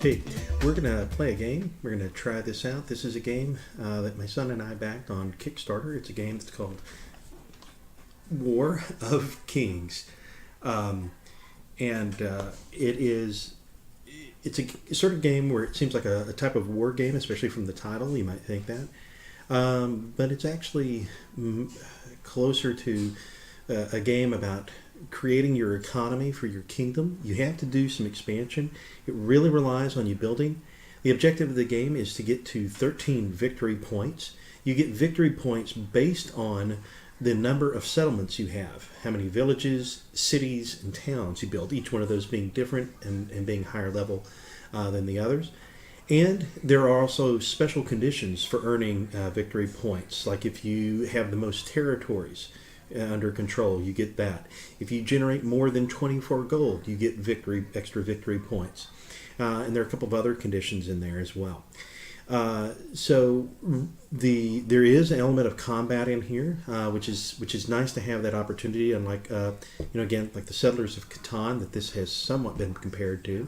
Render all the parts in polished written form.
Hey, we're going to play a game. We're going to try this out. This is a game that my son and I backed on Kickstarter. It's a game that's called War of Kings. And it's a sort of game where it seems like a type of war game, especially from the title. You might think that. But it's actually closer to a game about creating your economy for your kingdom. You have to do some expansion. It really relies on you building. The objective of the game is to get to 13 victory points. You get victory points based on the number of settlements you have, how many villages, cities, and towns you build, each one of those being different and being higher level than the others. And there are also special conditions for earning victory points, like if you have the most territories under control, you get that. If you generate more than 24 gold, you get extra victory points. And there are a couple of other conditions in there as well. So there is an element of combat in here, which is nice to have that opportunity. Unlike again, like the Settlers of Catan, that this has somewhat been compared to,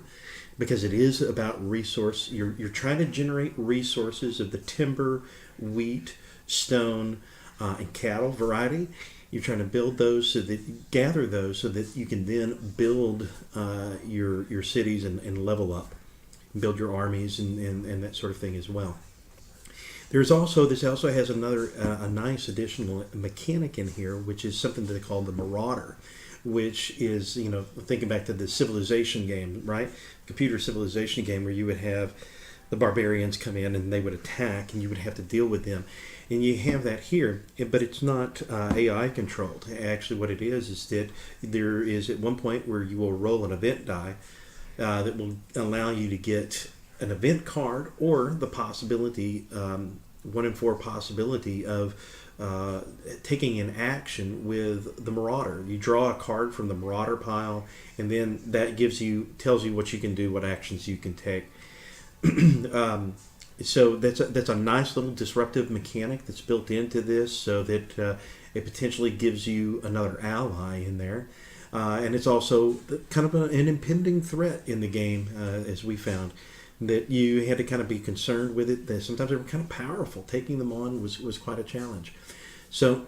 because it is about resource. You're trying to generate resources of the timber, wheat, stone, and cattle variety. You're trying to build those gather those so that you can then build your cities and level up, build your armies and that sort of thing as well. This also has another a nice additional mechanic in here, which is something that they call the Marauder, which is, thinking back to the Civilization game, right? Computer Civilization game, where you would have the barbarians come in and they would attack and you would have to deal with them. And you have that here, but it's not AI controlled. Actually, what it is that there is at one point where you will roll an event die that will allow you to get an event card, or the possibility, 1 in 4 possibility of taking an action with the Marauder. You draw a card from the Marauder pile, and then that tells you what you can do, what actions you can take. So that's a nice little disruptive mechanic that's built into this, so that it potentially gives you another ally in there. And it's also kind of an impending threat in the game, as we found, that you had to kind of be concerned with it. That sometimes they were kind of powerful. Taking them on was quite a challenge. So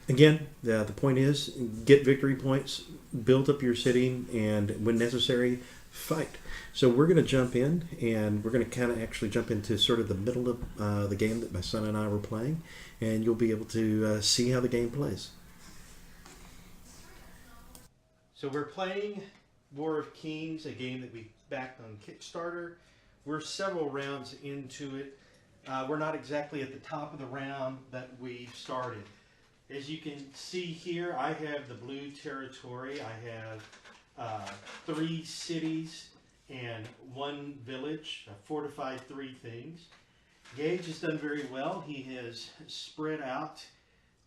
again, the point is, get victory points, build up your city, and when necessary, fight. So we're going to jump in, and we're going to kind of actually jump into sort of the middle of the game that my son and I were playing, and you'll be able to see how the game plays. So we're playing War of Kings, a game that we backed on Kickstarter. We're several rounds into it. We're not exactly at the top of the round that we started. As you can see here, I have the blue territory. I have 3 cities and 1 village. I fortified 3 things. Gage has done very well. He has spread out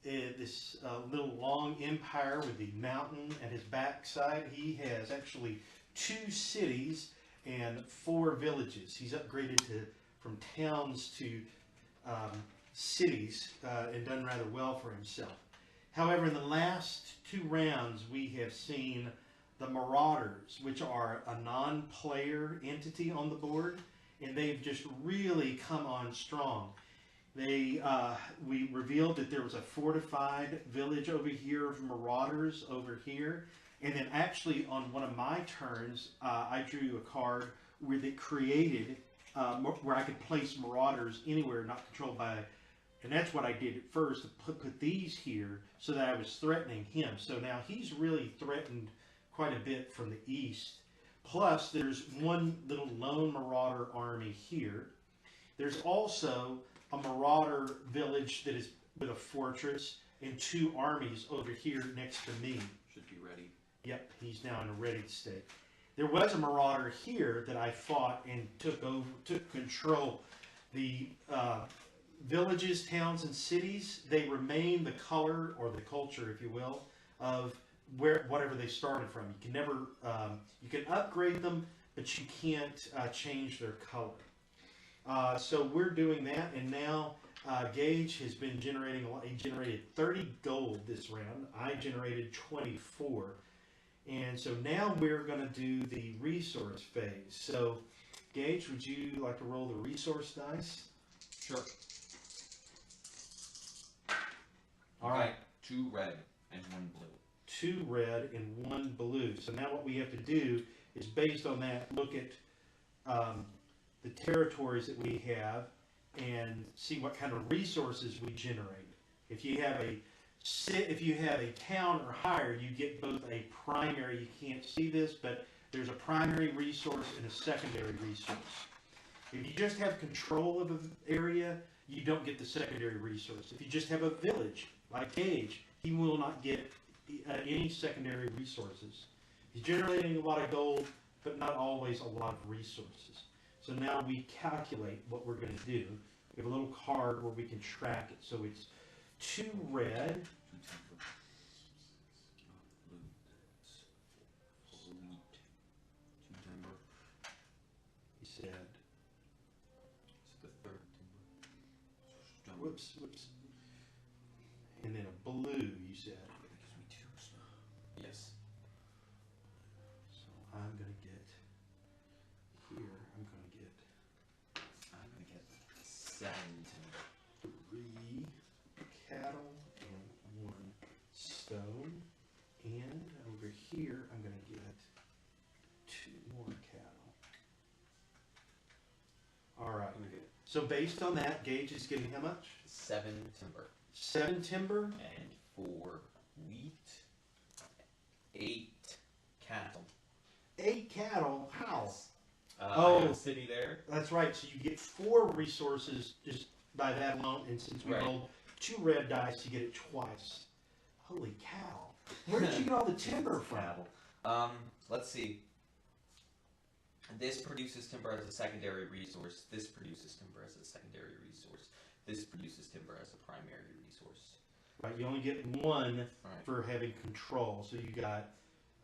this little long empire with the mountain at his backside. He has actually 2 cities and 4 villages. He's upgraded from towns to cities and done rather well for himself. However, in the last 2 rounds, we have seen the Marauders, which are a non-player entity on the board, and they've just really come on strong. We revealed that there was a fortified village over here of Marauders over here, and then actually on one of my turns, I drew a card where it created where I could place Marauders anywhere not controlled by, and that's what I did at first, put these here so that I was threatening him. So now he's really threatened quite a bit from the east. Plus, there's one little lone Marauder army here. There's also a Marauder village that is with a fortress and 2 armies over here next to me. Should be ready. Yep, he's now in a ready state. There was a Marauder here that I fought and took control. The villages, towns, and cities, they remain the color, or the culture, if you will, of whatever they started from. You can never, you can upgrade them, but you can't change their color. So we're doing that, and now Gage has been generating a lot. He generated 30 gold this round. I generated 24. And so now we're going to do the resource phase. So Gage, would you like to roll the resource dice? Sure. All right. 2 red and 1 blue. 2 red and 1 blue. So now what we have to do is, based on that, look at the territories that we have and see what kind of resources we generate. If you have a town or higher, you get both a primary. You can't see this, but there's a primary resource and a secondary resource. If you just have control of an area, you don't get the secondary resource. If you just have a village, like Gage, he will not get any secondary resources. He's generating a lot of gold, but not always a lot of resources. So now we calculate what we're going to do. We have a little card where we can track it. So it's 2 red. 2 timber. He said. It's the 3rd timber. Whoops. And then a blue, you said. That gives me 2 stone. Yes. So I'm going to get here. I'm going to get 7 timber. 3 cattle and 1 stone. And over here, I'm going to get 2 more cattle. All right. So based on that, Gage is getting how much? 7 timber. 7 timber. And 4 wheat. 8 cattle. 8 cattle. How? I have a city there. That's right. So you get 4 resources just by that alone. And since we rolled 2 red dice, you get it twice. Holy cow. Where did you get all the timber from? Let's see. This produces timber as a secondary resource. This produces timber as a secondary resource. This produces timber as a primary resource. Right, you only get 1 for having control. So you got,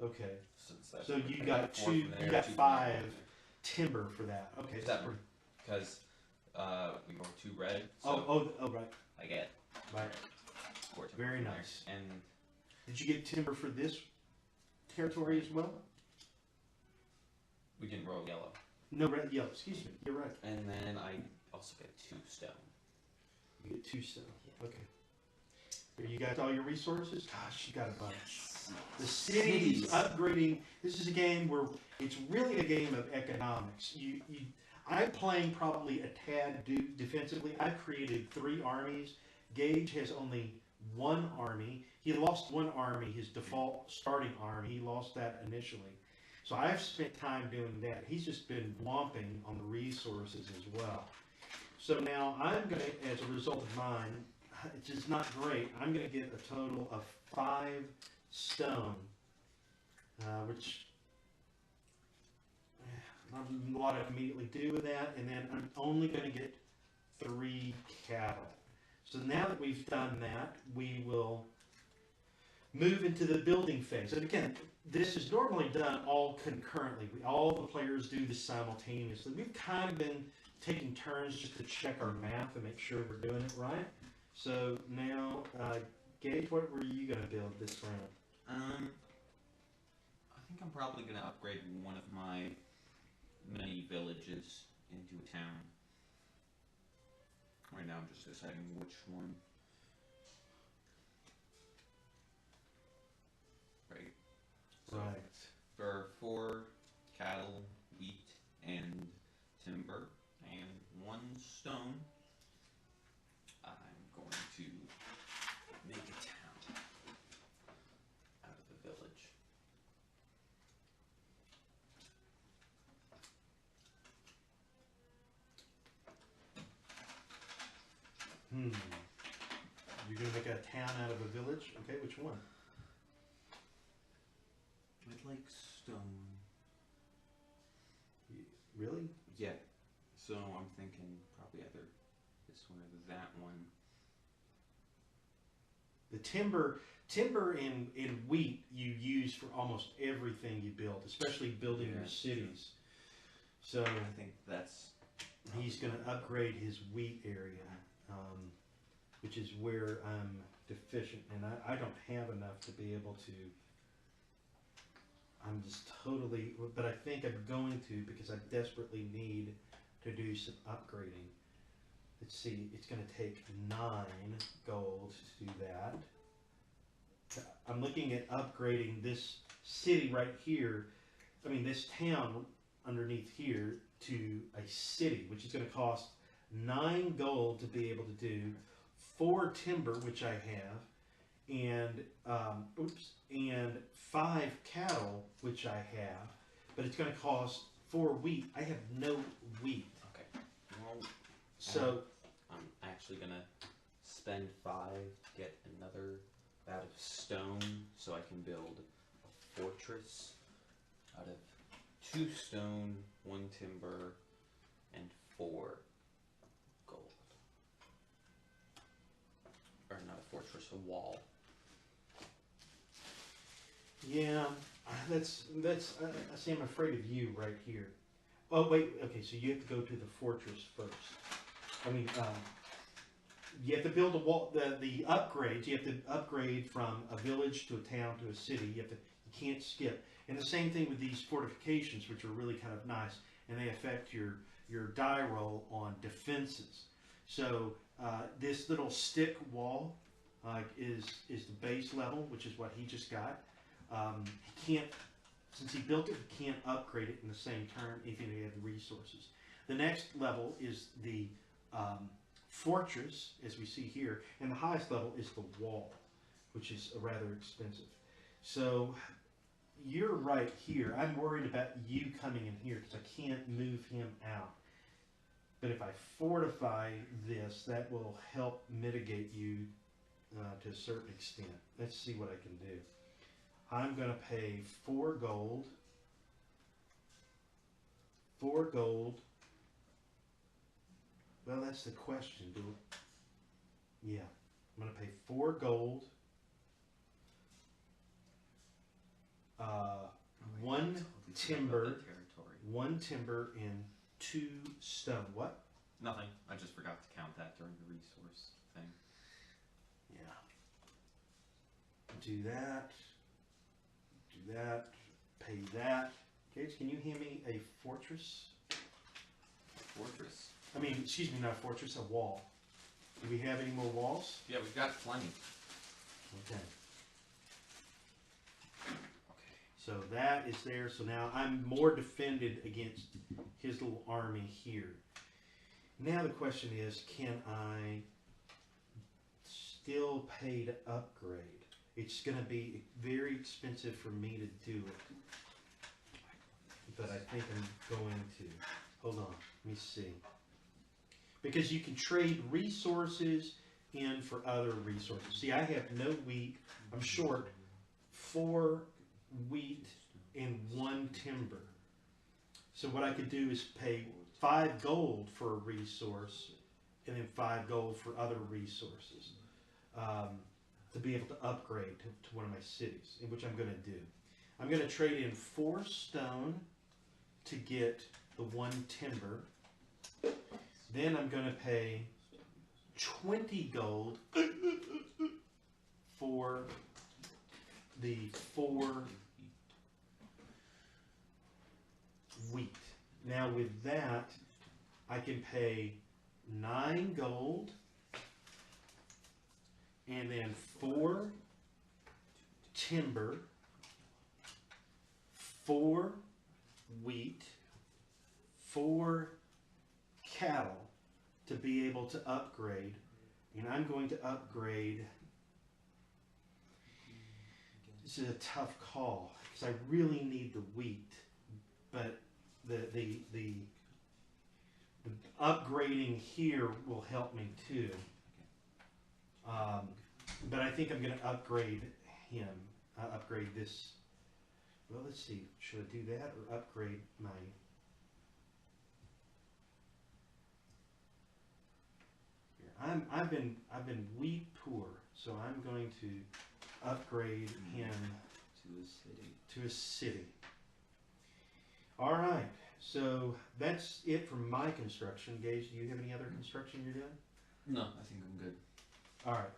okay. So you got 2, you got 5 timber for that. Okay. 7. Because we rolled 2 red. So right. I get Right. 4 timber. Very nice. And did you get timber for this territory as well? we didn't roll yellow. No, red, yellow. Excuse me. You're right. And then I also get 2 stone. You get 2 stone. Yeah. Okay. Here, you got all your resources? Gosh, you got a bunch. Yes. The cities upgrading. This is a game where it's really a game of economics. I'm playing probably a tad defensively. I've created 3 armies. Gage has only 1 army. He lost 1 army, his default starting army. He lost that initially. So I've spent time doing that. He's just been whomping on the resources as well. So now I'm going to, as a result of mine, it's just not great. I'm going to get a total of 5 stone, which not a lot I can immediately do with that. And then I'm only going to get 3 cattle. So now that we've done that, we will move into the building phase. And again, this is normally done all concurrently. All the players do this simultaneously. We've kind of been taking turns just to check our math and make sure we're doing it right. So now, Gage, what were you going to build this round? I think I'm probably going to upgrade one of my many villages into a town. Right now I'm just deciding which one. Right. So Right. for 4 cattle, wheat, and timber, and 1 stone, I'm going to make a town out of the village. You're going to make a town out of a village? Okay, which one? I'd like stone. Really? Yeah. So I'm thinking probably either this one or that one. The timber and wheat you use for almost everything you build, especially building your cities. So I think that's... he's going to upgrade his wheat area, which is where I'm deficient, and I don't have enough to be able to. I'm just totally, but I think I'm going to because I desperately need to do some upgrading. Let's see, it's going to take 9 gold to do that. I'm looking at upgrading this city right here, I mean this town underneath here to a city, which is going to cost 9 gold to be able to do, 4 timber, which I have, and and 5 cattle, which I have, but it's going to cost 4 wheat. I have no wheat. Okay. Well, So I'm actually gonna spend 5 to get another out of stone, so I can build a fortress out of 2 stone, 1 timber, and 4 gold. Or not a fortress, a wall. yeah, that's I see. I'm afraid of you right here. Oh wait, okay. So you have to go to the fortress first. I mean, you have to build a wall. The upgrades. You have to upgrade from a village to a town to a city. You can't skip. And the same thing with these fortifications, which are really kind of nice, and they affect your die roll on defenses. So this little stick wall is the base level, which is what he just got. He can't, since he built it, he can't upgrade it in the same turn if he had the resources. The next level is the fortress, as we see here, and the highest level is the wall, which is rather expensive. So you're right here. I'm worried about you coming in here because I can't move him out. But if I fortify this, that will help mitigate you to a certain extent. Let's see what I can do. I'm going to pay 4 gold. 4 gold. Well, that's the question, do it? Yeah. I'm going to pay 4 gold. 1 timber. 1 timber and 2 stone. What? Nothing. I just forgot to count that during the resource thing. Yeah. Do that. Do that. Pay that. Gage, can you hand me a fortress? Fortress? I mean, excuse me, not a fortress, a wall. Do we have any more walls? Yeah, we've got plenty. Okay. Okay. So that is there. So now I'm more defended against his little army here. Now the question is, can I still pay to upgrade? It's going to be very expensive for me to do it. But I think I'm going to. Hold on. Let me see. Because you can trade resources in for other resources. See, I have no wheat. I'm short 4 wheat and 1 timber. So what I could do is pay 5 gold for a resource and then 5 gold for other resources to be able to upgrade to one of my cities, which I'm going to do. I'm going to trade in 4 stone to get the 1 timber. Then I'm going to pay 20 gold for the 4 wheat. Now with that, I can pay 9 gold and then 4 timber, 4 wheat, 4 cattle to be able to upgrade. And I'm going to upgrade. This is a tough call because I really need the wheat, but the upgrading here will help me too. But I think I'm going to upgrade him. Upgrade this. Well, let's see. Should I do that or upgrade my? Here. I've been wheat poor, so I'm going to upgrade him to a city. All right. So that's it for my construction. Gage, do you have any other construction you're doing? No, I think I'm good. All right.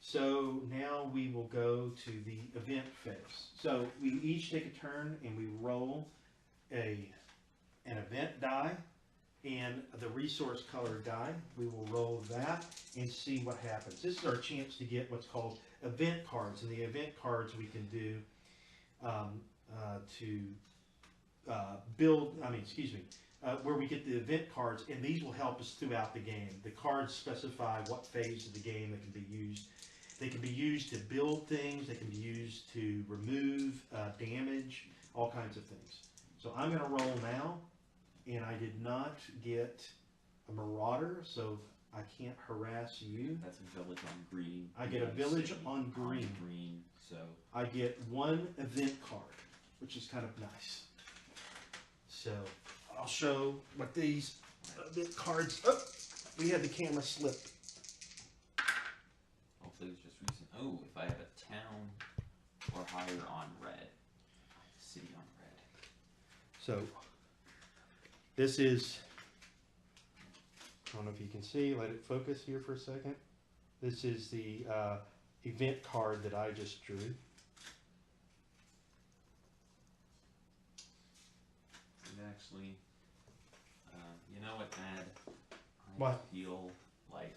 So now we will go to the event phase. So we each take a turn and we roll an event die and the resource color die. We will roll that and see what happens. This is our chance to get what's called event cards. And the event cards we can do where we get the event cards, and these will help us throughout the game. The cards specify what phase of the game they can be used. They can be used to build things, they can be used to remove damage, all kinds of things. So I'm going to roll now, and I did not get a marauder, so I can't harass you. That's a village on green. I get a village on green. So I get one event card, which is kind of nice. So I'll show what these event cards. Oh, we had the camera slip. hopefully it was just recent. Oh, if I have a town or higher on red, city on red. So this is, I don't know if you can see, let it focus here for a second. This is the event card that I just drew. And actually, you know what, Dad? I What? feel like,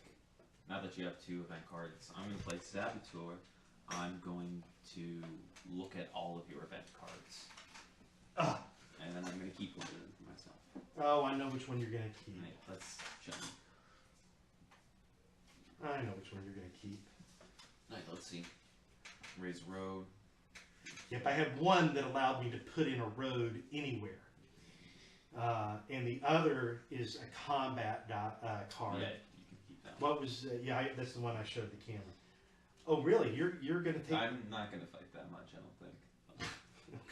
now that you have two event cards, I'm going to play Saboteur. I'm going to look at all of your event cards. Ah. And then I'm going to keep one of them for myself. Oh, I know which one you're going to keep. Right, let's jump. I know which one you're going to keep. Alright, let's see. Raise road. Yep, I have one that allowed me to put in a road anywhere. And the other is a combat card. Yeah, you can keep that one. What was, that's the one I showed the camera. Oh, really? You're going to take... I'm not going to fight that much, I don't think.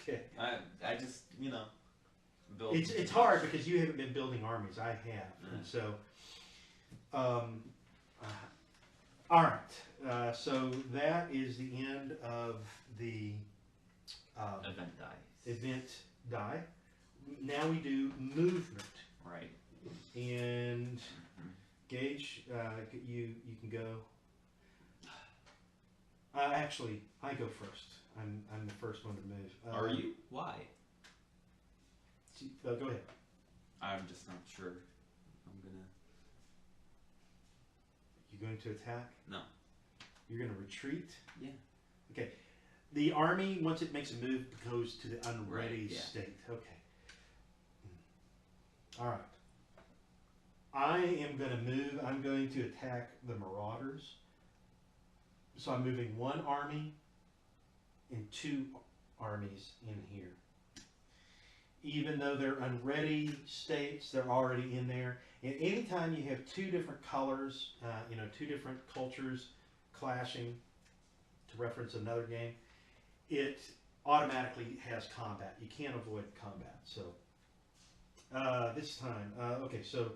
Okay. I just, build... It's hard because you haven't been building armies. I have. And so, all right. So that is the end of the event die. event die. Now we do movement. Right. And Gage, you can go. Actually, I go first. I'm the first one to move. Are you? Why? Go ahead. I'm just not sure. I'm gonna... You going to attack? No. You're going to retreat? Yeah. Okay. The army, once it makes a move, goes to the unready Right, yeah. state. Okay. All right. I am going to move. I'm going to attack the marauders. So I'm moving one army and two armies in here. Even though they're unready states, they're already in there. And anytime you have two different colors, two different cultures clashing, to reference another game, it automatically has combat. You can't avoid combat. So this time, okay, so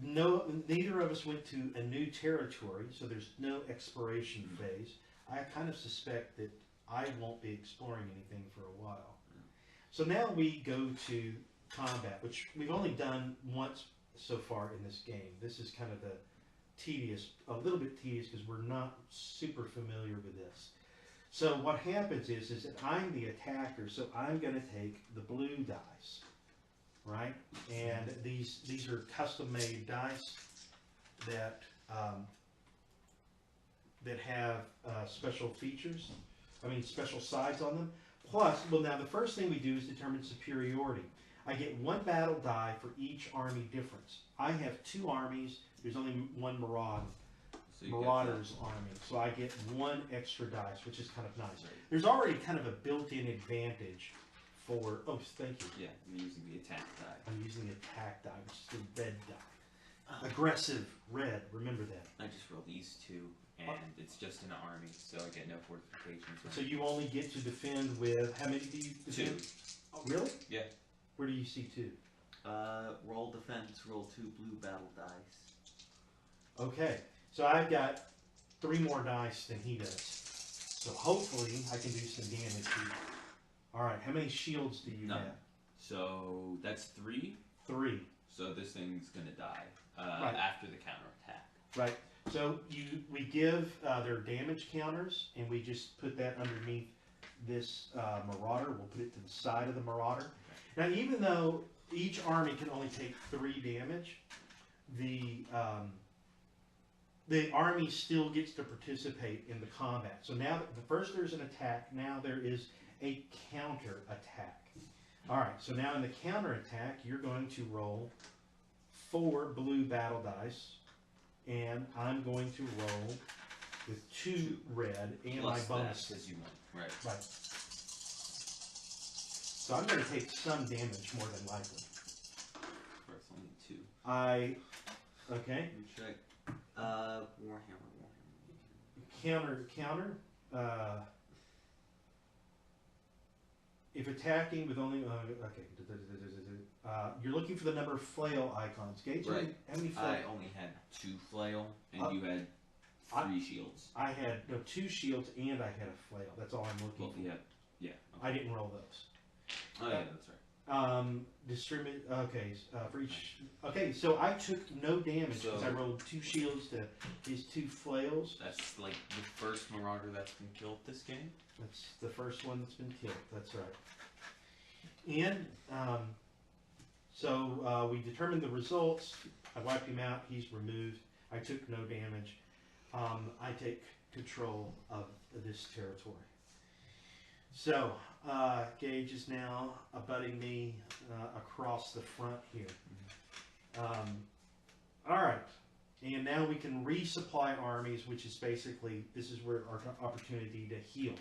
neither of us went to a new territory, so there's no exploration phase. I kind of suspect that I won't be exploring anything for a while. So now we go to combat, which we've only done once so far in this game. This is kind of a little bit tedious because we're not super familiar with this. So what happens is that I'm the attacker, so I'm going to take the blue dice, right? And these are custom-made dice that have special features. Special sides on them. Plus, now the first thing we do is determine superiority. I get one battle die for each army difference. I have two armies. There's only one Marauder's army. So I get one extra dice, which is kind of nice. Right. There's already kind of a built-in advantage for... Oh, thank you. Yeah, I'm using the attack die. I'm using the attack die, which is the red die. Aggressive red, remember that. I just rolled these two, and it's just an army, so I get no fortifications. So you only get to defend with... How many do you defend? Two. Oh, really? Yeah. Where do you see two? Roll defense, roll 2 blue battle dice. Okay, so I've got 3 more dice than he does. So hopefully I can do some damage here. Alright, how many shields do you None. have? So that's 3. 3. So this thing's gonna die Right. after the counterattack. Right. So we give their damage counters, and we just put that underneath this Marauder. We'll put it to the side of the Marauder. Now, even though each army can only take 3 damage, the army still gets to participate in the combat. So now, first there's an attack. Now there is a counter attack. All right. So now in the counter attack, you're going to roll 4 blue battle dice. And I'm going to roll with 2 red and Plus my bonus. because you won. Right. Right. So I'm going to take some damage more than likely. First only 2. Okay. Let me check. Warhammer. Counter. If attacking with only okay. You're looking for the number of flail icons. Gage, Right. how many flail? I only had 2 flail, and you had 3 shields. I had 2 shields and I had a flail. That's all I'm looking for. Yeah. Okay. I didn't roll those. Oh yeah, that's right. Distribute. Okay, for each. Okay, so I took no damage because I So- rolled 2 shields to his 2 flails. That's like the first Marauder that's been killed this game. That's the first one that's been killed. That's right. And so we determined the results. I wiped him out. He's removed. I took no damage. I take control of this territory. So, Gage is now abutting me across the front here. All right. And now we can resupply armies, which is basically, this is where our opportunity to heal.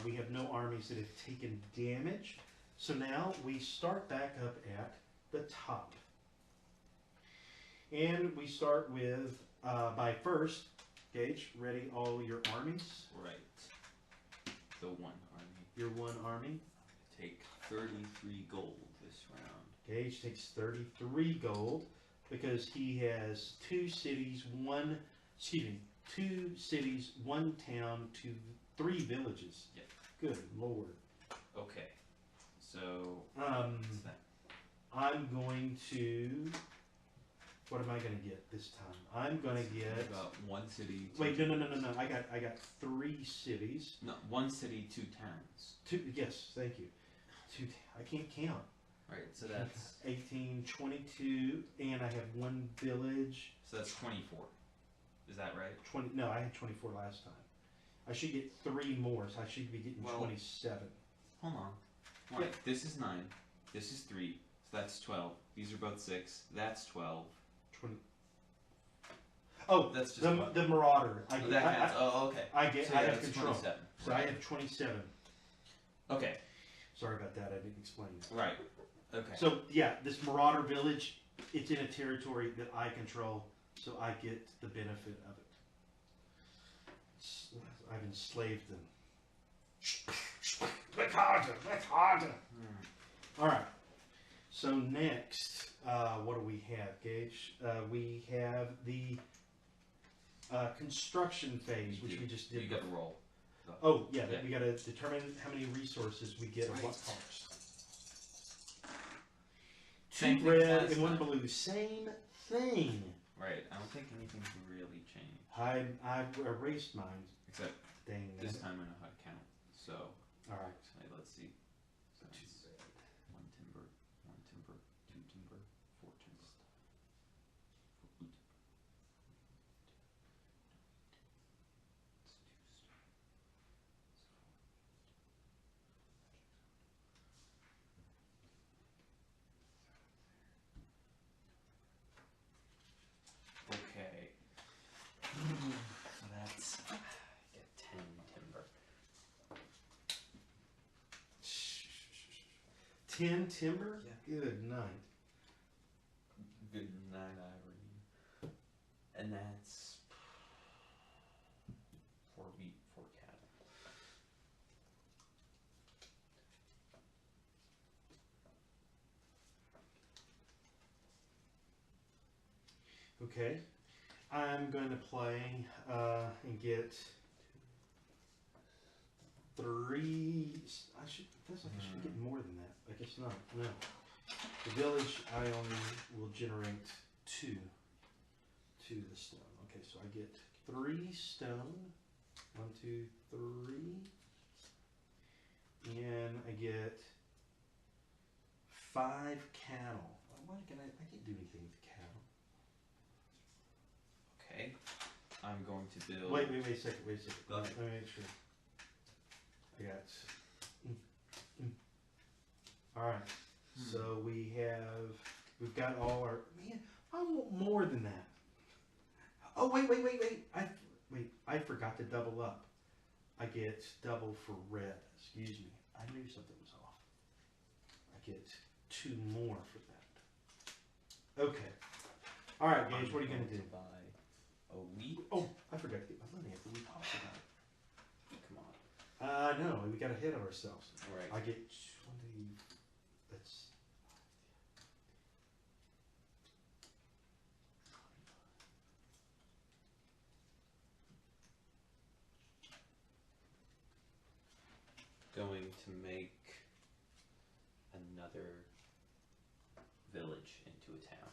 We have no armies that have taken damage. So now we start back up at the top. And we start with, by first, Gage, ready all your armies. Right. The 1 army. Your 1 army. Take 33 gold this round. Gage takes 33 gold because he has 2 cities, 1 town, 3 villages. Yep. Good Lord. Okay. So what's that? I'm going to. What am I going to get this time? I'm going to get. About 1 city. Wait, no. I got 3 cities. No, 1 city, 2 towns. 2. Yes, thank you. 2. I can't count. Right. So that's 18, 22, and I have 1 village. so that's 24. Is that right? 20. No, I had 24 last time. I should get 3 more, so I should be getting Well, 27. Hold on. Right. This is 9. This is 3. So that's 12. These are both 6. That's 12. 20. Oh, That's just the Marauder. Oh, that counts. Oh, okay. I get. So I yeah, have that's control. 27. So Right. I have 27. Okay. Sorry about that. I didn't explain that. Right. Okay. So yeah, this Marauder village, it's in a territory that I control, so I get the benefit of it. I've enslaved them. Look harder. Look harder. All right. So next, what do we have, Gage? We have the construction phase, which we just did. You got to roll. Oh, yeah, Yeah. we got to determine how many resources we get of what Right. colors. Same 2 thing red as and 1 mine. blue. Same thing. Right. I don't think anything's really changed. I've erased mine. Except Dang this that. time I know how to count. So, All right. let's see. So it's 1 timber, 1 timber, 2 timber, 4 timber. 4 wood. It's 2 stone. Okay. So that's I get 10 timber. 10 timber? Yeah. Good night. Good night, Irene. And that's 4 wheat, 4 cattle. Okay. I'm going to play and get 3. I should. Feels like I should get more than that. I guess not. No. The village I only will generate 2 2 of the stone. Okay, so I get 3 stone. 1, 2, 3. And I get 5 cattle. Why can I can't do anything with cattle. Okay. I'm going to build. Wait a second. Go ahead. Let me make sure. I got. All right. So we've got all our. Man, I want more than that. Oh wait! I forgot to double up. I get double for red. Excuse me. I knew something was off. I get 2 more for that. Okay. All right, Gage. What are you gonna do? Buy a wheat. Oh, I forgot to get my money after we talked about it. Come on. No, we got ahead of ourselves. All right. I get 20. That's. Going to make another village into a town.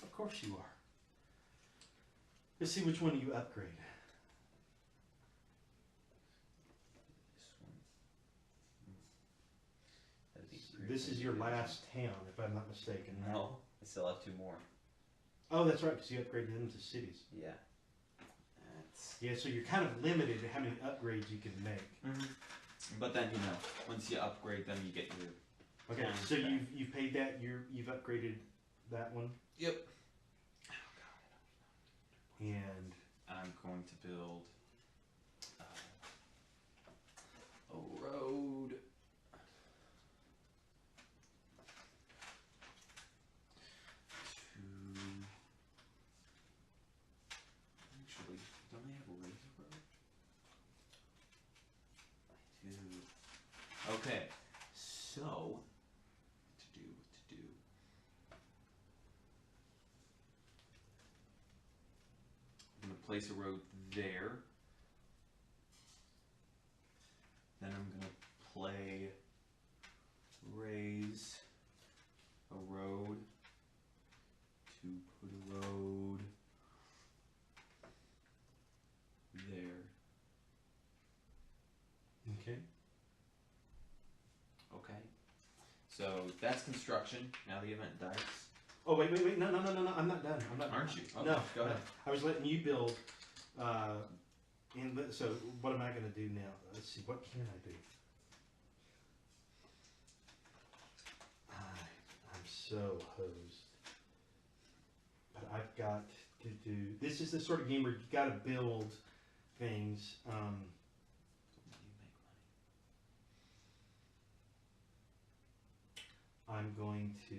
Of course you are. Let's see which one you upgrade. This one. That'd be This is your last town, if I'm not mistaken. No, I still have 2 more. Oh, that's right, because you upgraded them to cities. Yeah. That's. Yeah, so you're kind of limited to how many upgrades you can make. But then once you upgrade them, you get your. Okay, towns so back. you've paid that. You've upgraded that one, Yep. and I'm going to build a road. Actually, don't I have a razor road? I do. Okay, so what to do? I'm gonna place a road there. Then I'm gonna raise a road to put a road there. okay. Okay. So that's construction. Now the event dies. Oh wait! No! I'm not done. I'm not. Aren't you? Okay, No. go ahead. I was letting you build. So what am I going to do now? Let's see. What can I do? I'm so hosed. But I've got to do. This is the sort of game where you got to build things. You make money. I'm going to.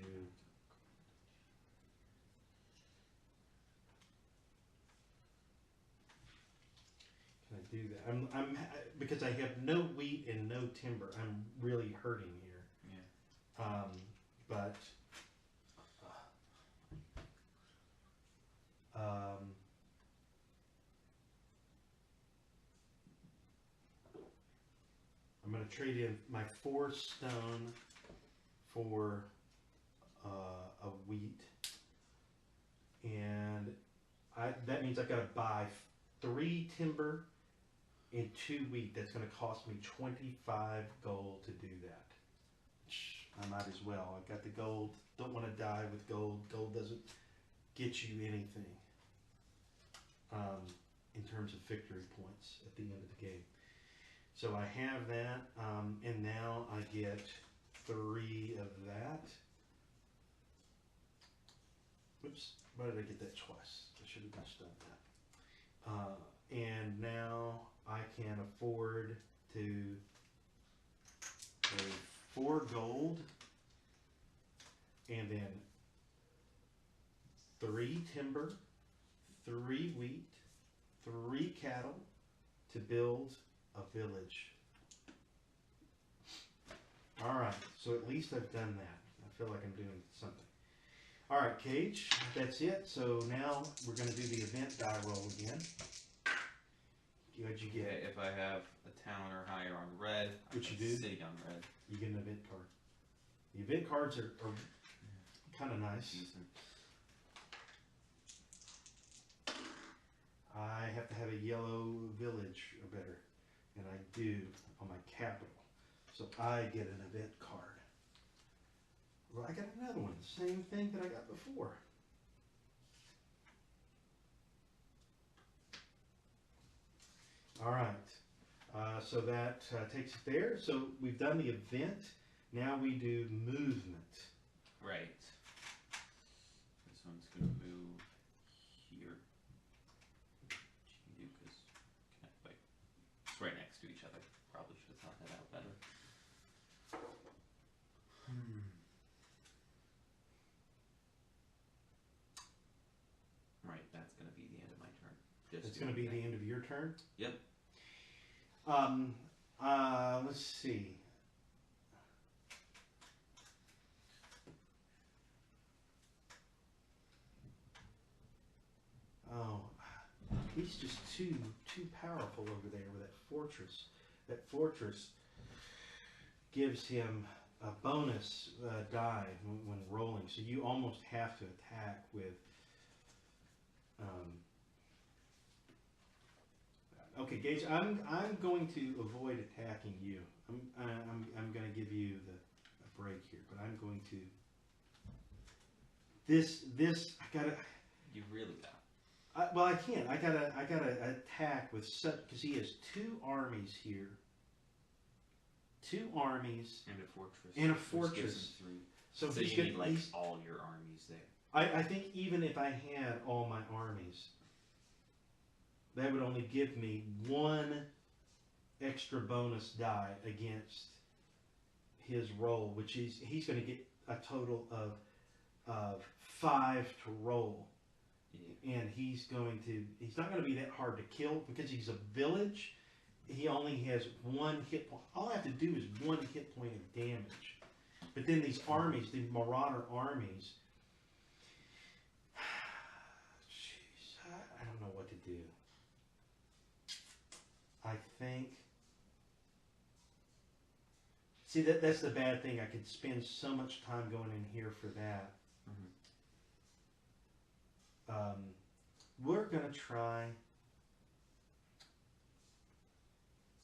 Can I do that? I'm because I have no wheat and no timber. I'm really hurting here. Yeah. But I'm going to trade in my 4 stone for a wheat, and that means I've got to buy 3 timber and 2 wheat. That's going to cost me 25 gold to do that. I might as well. I've got the gold. Don't want to die with gold. Gold doesn't get you anything in terms of victory points at the end of the game. So I have that, and now I get 3 of that. Whoops, why did I get that twice? I should have just done that. And now I can afford to pay 4 gold, and then 3 timber, 3 wheat, 3 cattle to build a village. Alright, so at least I've done that. I feel like I'm doing something. Alright, Cage, that's it. So now we're going to do the event die roll again. What'd you get? Okay, if I have a town or higher on red, Which I you have do? a city on red. You get an event card. The event cards are kind of nice. Decent. I have to have a yellow village or better, and I do on my capital. So I get an event card. Well, I got another one, same thing that I got before. All right, so that takes it there. So we've done the event. Now we do movement. Right. This one's gonna move here. Which you can do because wait, it's right next to each other. Probably should have thought that out better. Right, that's gonna be the end of my turn. It's going to be the end of your turn. Yep. Let's see. Oh, he's just too powerful over there with that fortress. That fortress gives him a bonus die when rolling, so you almost have to attack with. Okay, Gage, I'm going to avoid attacking you. I'm going to give you a break here, but I'm going to. This I gotta. You really got. Well, I can't. I gotta attack with such because he has 2 armies here. 2 armies And a fortress. and a Which gives fortress. him 3. So, So he's you gonna, need like he's, all your armies there. I think even if I had all my armies, that would only give me 1 extra bonus die against his roll, which he's going to get a total of 5 to roll. Yeah. And he's not going to be that hard to kill because he's a village. He only has 1 hit point. All I have to do is 1 hit point of damage. But then these armies, the Marauder armies, jeez, I don't know what to do. I think. See, that's the bad thing. I could spend so much time going in here for that. We're going to try.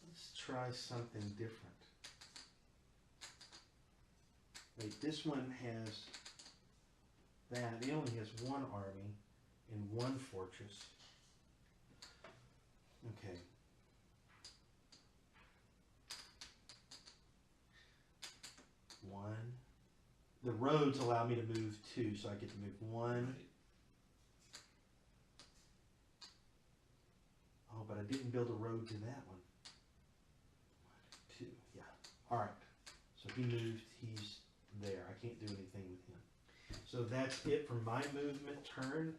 Let's try something different. Wait, this one has that. It only has 1 army and 1 fortress. Okay. One. The roads allow me to move 2, so I get to move 1. Right. Oh, but I didn't build a road to that one. 1, 2, yeah. All right. So he moved. He's there. I can't do anything with him. So that's it for my movement turn.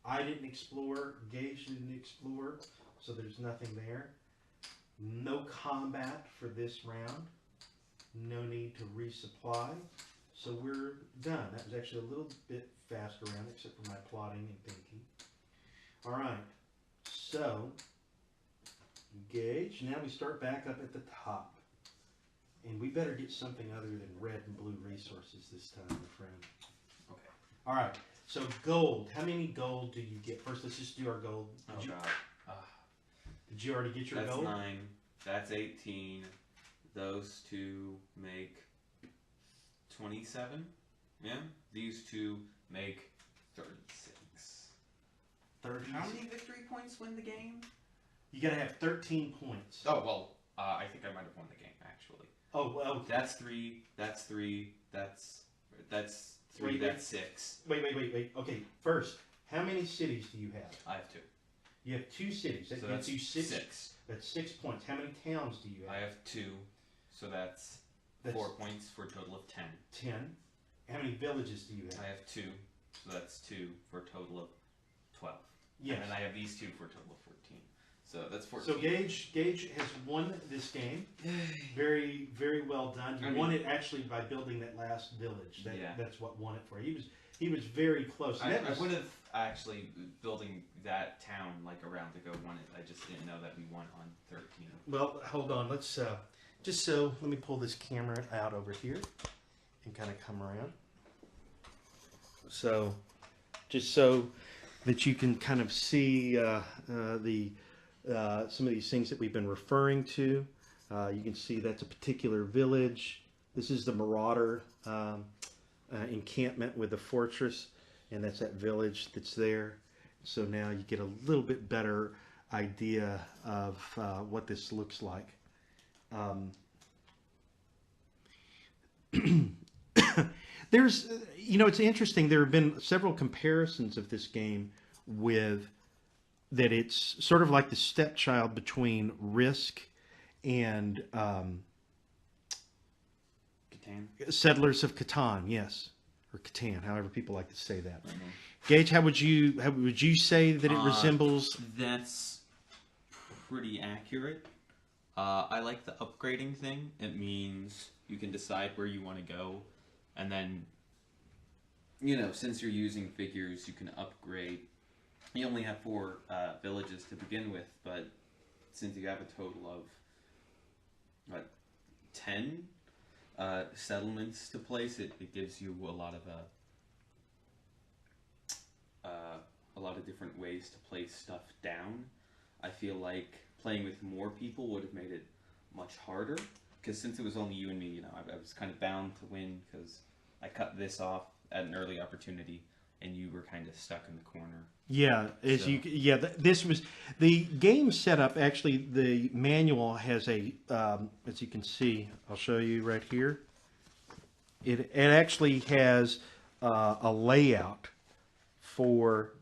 I didn't explore. Gage didn't explore. So there's nothing there. No combat for this round. No need to resupply. So we're done. That was actually a little bit faster round, except for my plotting and thinking. All right. So, Gage, now we start back up at the top. And we better get something other than red and blue resources this time, my friend. Okay. All right. So gold. How many gold do you get? First, let's just do our gold. Oh god. Did you already get your That's gold? 9. That's 18. Those 2 make 27. Yeah. These 2 make 36. 30. How many victory points win the game? You got to have 13 points. Oh well. I think I might have won the game actually. Oh well. That's 3. That's 3. That's 3. Wait, that's 6. Wait. Okay. First, how many cities do you have? I have 2. You have 2 cities. That So gives that's you 6. 6. That's 6 points. How many towns do you have? I have 2. So that's 4 points for a total of 10. 10. How many villages do you have? I have 2. So that's 2 for a total of 12. Yes. And then I have these 2 for a total of 14. So that's 14. So Gage has won this game. Very, very well done. You won it actually by building that last village. That's what won it for you. He was very close. I would have actually building that town like a round ago won it. I just didn't know that we won on 13. Well, hold on. Let's let me pull this camera out over here and kind of come around. So, just so that you can kind of see the some of these things that we've been referring to. You can see that's a particular village. This is the Marauder encampment with the fortress, and that's that village that's there. So now you get a little bit better idea of what this looks like. There's, it's interesting. There have been several comparisons of this game with that. It's sort of like the stepchild between Risk and Catan? Settlers of Catan. Yes, or Catan, however people like to say that. Mhm. Gage, how would you say that it resembles? That's pretty accurate. I like the upgrading thing. It means you can decide where you want to go, and then, since you're using figures, you can upgrade. You only have 4 villages to begin with, but since you have a total of 10 settlements to place, it gives you a lot of different ways to place stuff down. I feel like playing with more people would have made it much harder, because since it was only you and me, I was kind of bound to win because I cut this off at an early opportunity, and you were kind of stuck in the corner. Yeah, this was the game setup. Actually, the manual has a, as you can see, I'll show you right here. It actually has a layout for,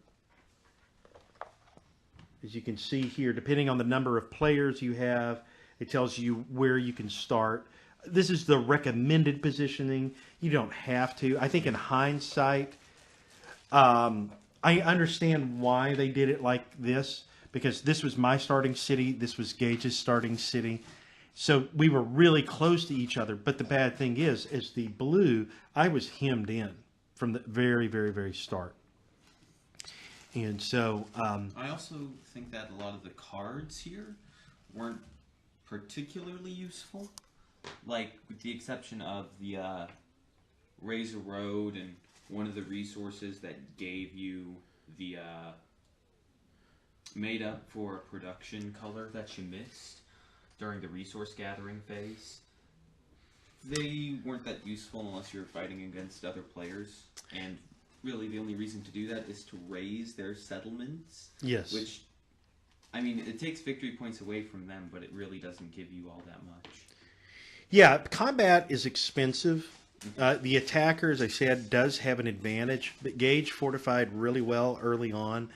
as you can see here, depending on the number of players you have, it tells you where you can start. This is the recommended positioning. You don't have to. I think in hindsight, I understand why they did it like this, because this was my starting city. This was Gage's starting city. So we were really close to each other. But the bad thing is, as the blue, I was hemmed in from the very, very, very start. And so I also think that a lot of the cards here weren't particularly useful. Like, with the exception of the Razor Road and one of the resources that gave you the made up for a production color that you missed during the resource gathering phase. They weren't that useful unless you were fighting against other players, and really the only reason to do that is to raise their settlements. Yes. Which, I mean, it takes victory points away from them, but it really doesn't give you all that much. Yeah, combat is expensive. The attacker, as I said, does have an advantage, but Gage fortified really well early on.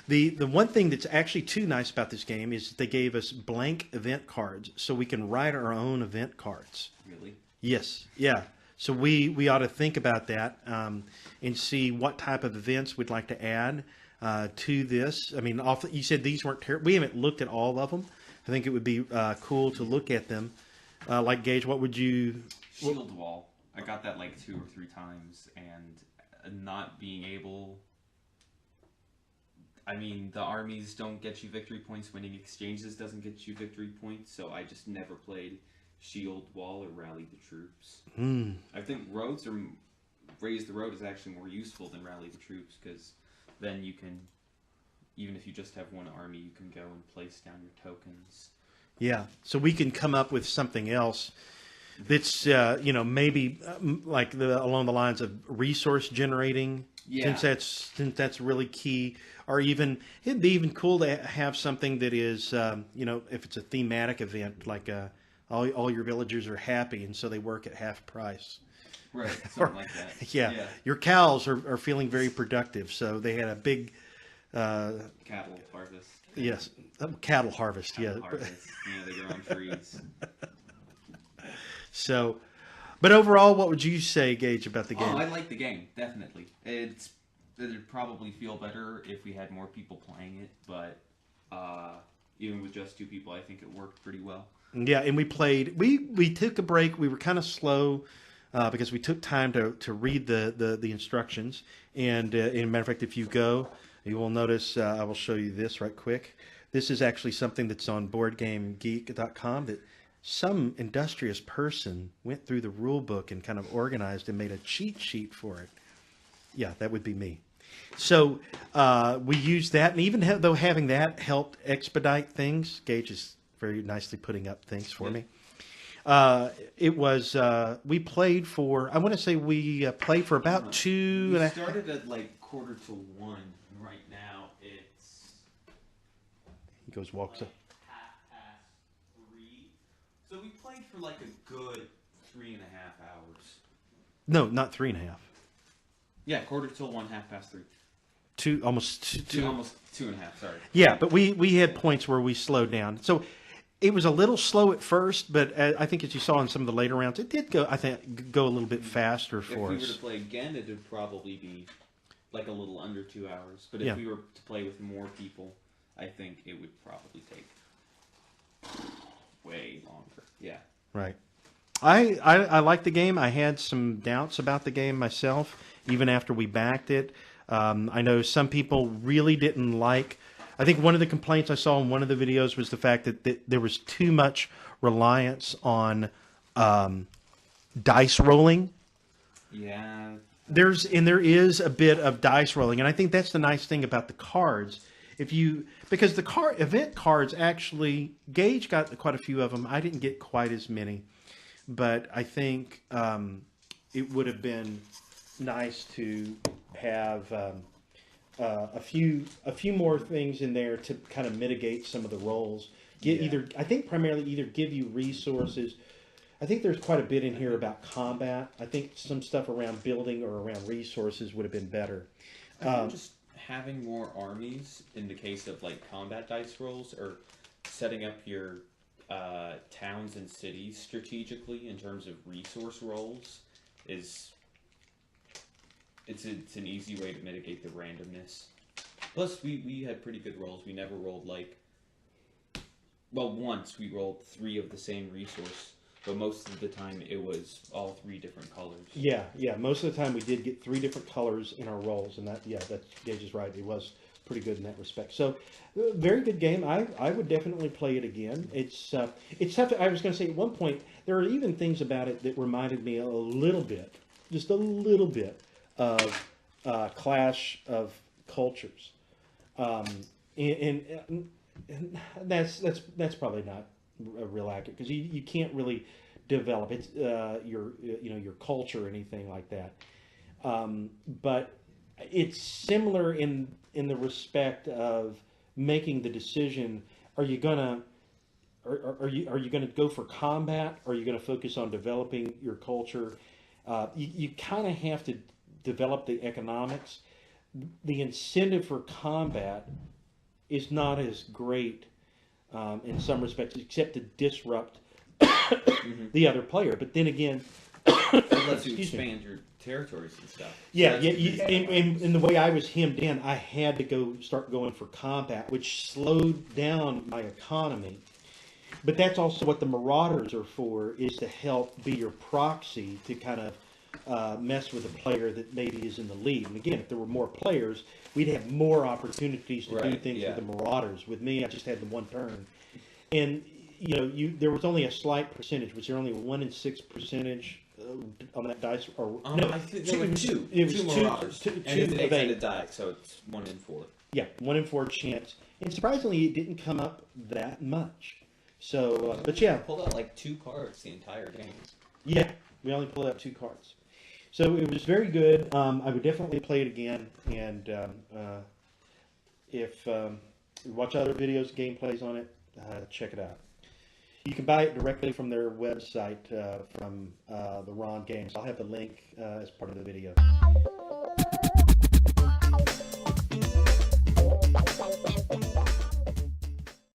The one thing that's actually too nice about this game is they gave us blank event cards, so we can write our own event cards. Really? Yes, yeah. So we ought to think about that and see what type of events we'd like to add to this. I mean, you said these weren't terrible. We haven't looked at all of them. I think it would be cool to look at them. Like Gage, what would you... Shield wall. I got that like 2 or 3 times, and not being able... I mean, the armies don't get you victory points. Winning exchanges doesn't get you victory points, so I just never played Shield Wall or Rally the Troops. I think Raise the Road is actually more useful than Rally the Troops, because then you can, even if you just have one army, you can go and place down your tokens. Yeah, so we can come up with something else that's, maybe like along the lines of resource generating. Yeah. Since that's really key, or even it'd be even cool to have something that is, if it's a thematic event, like all your villagers are happy and so they work at half price. Right, something like that. Yeah, your cows are feeling very productive, so they had a big cattle harvest. Yes, cattle harvest. Cattle harvest. They grow on trees. So. But overall, what would you say, Gage, about the game? Oh, I like the game, definitely. It'd probably feel better if we had more people playing it, but even with just 2 people, I think it worked pretty well. Yeah, and we played. We took a break. We were kind of slow because we took time to read the instructions. And as a matter of fact, if you go, you will notice. I will show you this right quick. This is actually something that's on BoardGameGeek.com that some industrious person went through the rule book and kind of organized and made a cheat sheet for it. Yeah, that would be me. So we used that, and even though having that helped expedite things, Gage is very nicely putting up things for me. It was we played for. I want to say we played for about two We and a. started at like 1:45. And right now it's He goes walks up. 3:30. So we played for like a good 3.5 hours. No, not 3.5. Yeah, 1:45, 3:30. Two, almost two. Almost 2.5. Sorry. Yeah, but we had points where we slowed down. So it was a little slow at first, but I think as you saw in some of the later rounds, it did go. I think go a little bit faster for If we were us. to play again, it would probably be like a little under 2 hours. But Yeah. if we were to play with more people, I think it would probably take way longer. Yeah. Right. I like the game. I had some doubts about the game myself, even after we backed it. I know some people really didn't like. I think one of the complaints I saw in one of the videos was the fact that there was too much reliance on dice rolling. Yeah. There is a bit of dice rolling, and I think that's the nice thing about the cards. Because the event cards actually, Gage got quite a few of them. I didn't get quite as many, but I think it would have been nice to have a few more things in there to kind of mitigate some of the rolls. I think primarily either give you resources. I think there's quite a bit in here about combat. I think some stuff around building or around resources would have been better. I think just having more armies in the case of like combat dice rolls, or setting up your towns and cities strategically in terms of resource rolls is it's an easy way to mitigate the randomness. Plus, we had pretty good rolls. We never rolled once we rolled 3 of the same resource. But most of the time, it was all 3 different colors. Yeah. Most of the time, we did get 3 different colors in our rolls, and that Gage is right. It was pretty good in that respect. So, very good game. I would definitely play it again. It's tough. I was going to say at one point there are even things about it that reminded me a little bit, just a little bit of Clash of Cultures, and that's probably not real accurate because you can't really develop your culture or anything like that. But it's similar in the respect of making the decision: are you gonna go for combat? Or are you gonna focus on developing your culture? You kind of have to develop the economics. The incentive for combat is not as great in some respects, except to disrupt the other player. But then again, It lets you expand your territories and stuff. Yeah, in the way I was hemmed in, I had to start going for combat, which slowed down my economy. But that's also what the Marauders are for, is to help be your proxy to kind of mess with a player that maybe is in the lead. And again, if there were more players, we'd have more opportunities to do things with the Marauders. With me, I just had the one turn. And, there was only a slight percentage. Was there only a 1 in 6 percentage on that dice? Or no, I think there were 2. It was 2 Marauders. two and it's an of 8 8-sided die, so it's 1 in 4. Yeah, 1 in 4 chance. And surprisingly, it didn't come up that much. So, but yeah. Pulled out like 2 cards the entire game. Yeah, we only pulled out 2 cards. So it was very good. I would definitely play it again. And if you watch other videos, gameplays on it, check it out. You can buy it directly from their website from the RAINN Games. I'll have the link as part of the video.